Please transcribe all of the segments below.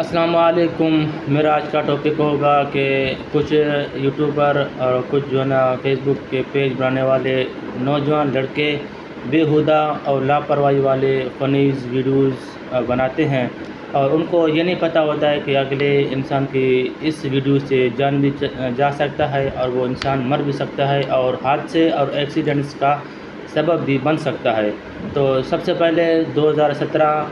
السلام علیکم۔ میرا آج کا ٹاپک ہوگا کہ کچھ یوٹیوبر اور کچھ جو ہے نا فیس بک کے پیج بنانے والے نوجوان لڑکے بیہودہ اور لاپرواہی والے فنیز ویڈیوز بناتے ہیں، اور ان کو یہ نہیں پتہ ہوتا ہے کہ اگلے انسان کی اس ویڈیو سے جان بھی جا سکتا ہے، اور وہ انسان مر بھی سکتا ہے، اور حادثے اور ایکسیڈنٹس کا سبب بھی بن سکتا ہے۔ تو سب سے پہلے 2017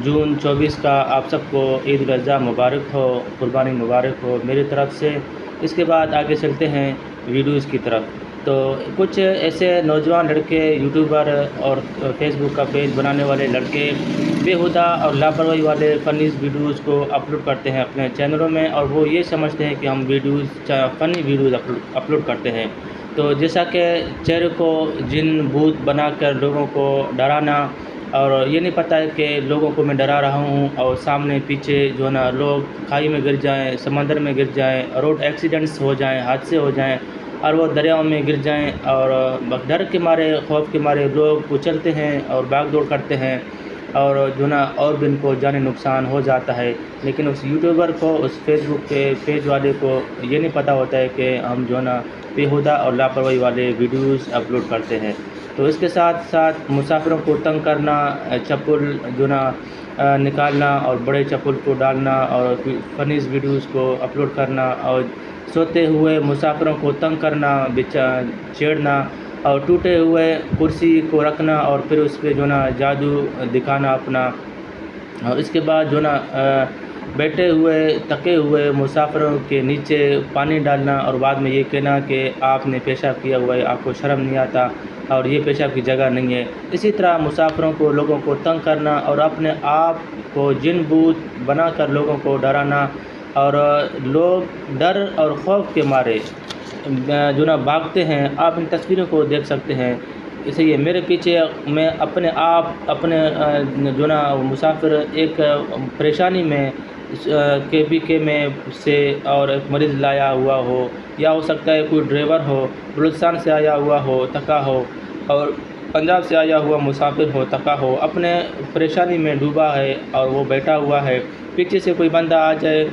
جون 24 کا آپ سب کو عید الاضحیٰ مبارک ہو، قربانی مبارک ہو میری طرف سے۔ اس کے بعد آگے چلتے ہیں ویڈیوز کی طرف۔ تو کچھ ایسے نوجوان لڑکے یوٹیوبر اور فیس بک کا پیج بنانے والے لڑکے بیہودہ اور لاپرواہی والے فنیز ویڈیوز کو اپلوڈ کرتے ہیں اپنے چینلوں میں، اور وہ یہ سمجھتے ہیں کہ ہم فنی ویڈیوز اپلوڈ کرتے ہیں۔ تو جیسا کہ چہرے کو جن بھوت بنا کر لوگوں کو ڈرانا، اور یہ نہیں پتہ ہے کہ لوگوں کو میں ڈرا رہا ہوں، اور سامنے پیچھے جو ہے نا لوگ کھائی میں گر جائیں، سمندر میں گر جائیں، روڈ ایکسیڈنٹس ہو جائیں، حادثے ہو جائیں، اور وہ دریاؤں میں گر جائیں، اور ڈر کے مارے، خوف کے مارے لوگ اچھلتے ہیں اور بھاگ دوڑ کرتے ہیں، اور جو ہے نا اور بھی ان کو جانی نقصان ہو جاتا ہے۔ لیکن اس یوٹیوبر کو، اس فیس بک کے پیج والے کو یہ نہیں پتہ ہوتا ہے کہ ہم جو ہے نا بیہودہ اور لاپرواہی والے ویڈیوز اپلوڈ کرتے ہیں۔ تو اس کے ساتھ ساتھ مسافروں کو تنگ کرنا، چپل جو نا نکالنا اور بڑے چپل کو ڈالنا، اور فنیز ویڈیوز کو اپلوڈ کرنا، اور سوتے ہوئے مسافروں کو تنگ کرنا، چھیڑنا، اور ٹوٹے ہوئے کرسی کو رکھنا اور پھر اس پہ جو نا جادو دکھانا اپنا، اور اس کے بعد جو نا بیٹھے ہوئے تکے ہوئے مسافروں کے نیچے پانی ڈالنا، اور بعد میں یہ کہنا کہ آپ نے پیشاب کیا ہوا ہے، آپ کو شرم نہیں آتا، اور یہ پیشاب کی جگہ نہیں ہے۔ اسی طرح مسافروں کو، لوگوں کو تنگ کرنا، اور اپنے آپ کو جن بوت بنا کر لوگوں کو ڈرانا، اور لوگ ڈر اور خوف کے مارے جو نا بھاگتے ہیں۔ آپ ان تصویروں کو دیکھ سکتے ہیں۔ اسے یہ میرے پیچھے میں اپنے جو نا مسافر ایک پریشانی میں کے میں سے اور ایک مریض لایا ہوا ہو، یا ہو سکتا ہے کوئی ڈرائیور ہو بلوچستان سے آیا ہوا ہو، تھکا ہو، اور پنجاب سے آیا ہوا مسافر ہو، تھکا ہو، اپنے پریشانی میں ڈوبا ہے اور وہ بیٹھا ہوا ہے۔ پیچھے سے کوئی بندہ آ جائے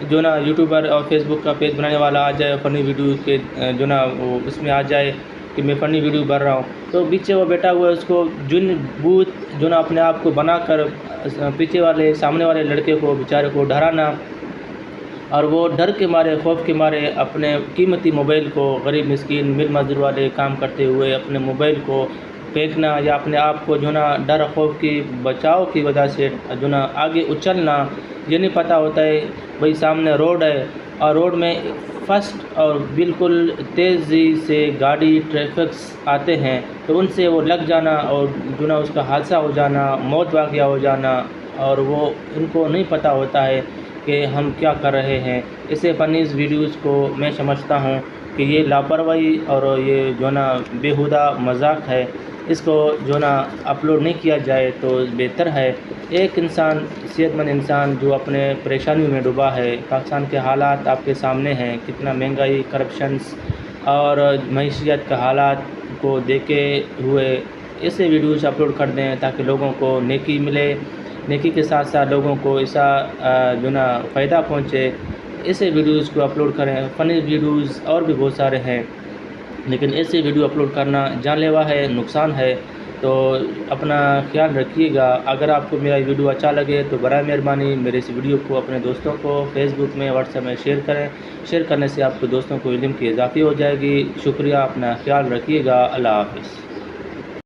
جو نا یوٹیوبر اور فیس بک کا پیج بنانے والا آ جائے، فنی ویڈیو کے جو نا وہ اس میں آ جائے کہ میں فنی ویڈیو بن رہا ہوں، تو پیچھے وہ بیٹھا ہوا ہے، اس کو جن بوت جو نا اپنے آپ کو بنا کر پیچھے والے سامنے والے لڑکے کو بیچارے کو ڈرانا، اور وہ ڈر کے مارے، خوف کے مارے اپنے قیمتی موبائل کو، غریب مسکین مل مزدور والے کام کرتے ہوئے اپنے موبائل کو پھینکنا، یا اپنے آپ کو جو نا ڈر خوف کی بچاؤ کی وجہ سے جو نا آگے اچھلنا۔ یہ نہیں پتہ ہوتا ہے بھئی سامنے روڈ ہے، اور روڈ میں فسٹ اور بالکل تیزی سے گاڑی ٹریفکس آتے ہیں، تو ان سے وہ لگ جانا، اور جو نا اس کا حادثہ ہو جانا، موت واقعہ ہو جانا، اور وہ ان کو نہیں پتہ ہوتا ہے کہ ہم کیا کر رہے ہیں۔ اسے فنیز ویڈیوز کو میں سمجھتا ہوں کہ یہ لاپرواہی اور یہ جو نا بیہودہ مذاق ہے، اس کو جو نا اپلوڈ نہیں کیا جائے تو بہتر ہے۔ ایک انسان، صحت مند انسان جو اپنے پریشانیوں میں ڈوبا ہے، پاکستان کے حالات آپ کے سامنے ہیں، کتنا مہنگائی، کرپشنس اور معیشت کا حالات کو دیکھے ہوئے ایسے ویڈیوز اپلوڈ کر دیں تاکہ لوگوں کو نیکی ملے، نیکی کے ساتھ ساتھ لوگوں کو ایسا جو نا فائدہ پہنچے۔ ایسے ویڈیوز کو اپلوڈ کریں۔ فنی ویڈیوز اور بھی بہت سارے ہیں، لیکن ایسے ویڈیو اپلوڈ کرنا جان لیوا ہے، نقصان ہے۔ تو اپنا خیال رکھیے گا۔ اگر آپ کو میرا ویڈیو اچھا لگے تو برائے مہربانی میرے اس ویڈیو کو اپنے دوستوں کو فیس بک میں، واٹس ایپ میں شیئر کریں۔ شیئر کرنے سے آپ کے دوستوں کو علم کی اضافی ہو جائے گی۔ شکریہ، اپنا خیال رکھیے گا۔ اللہ حافظ۔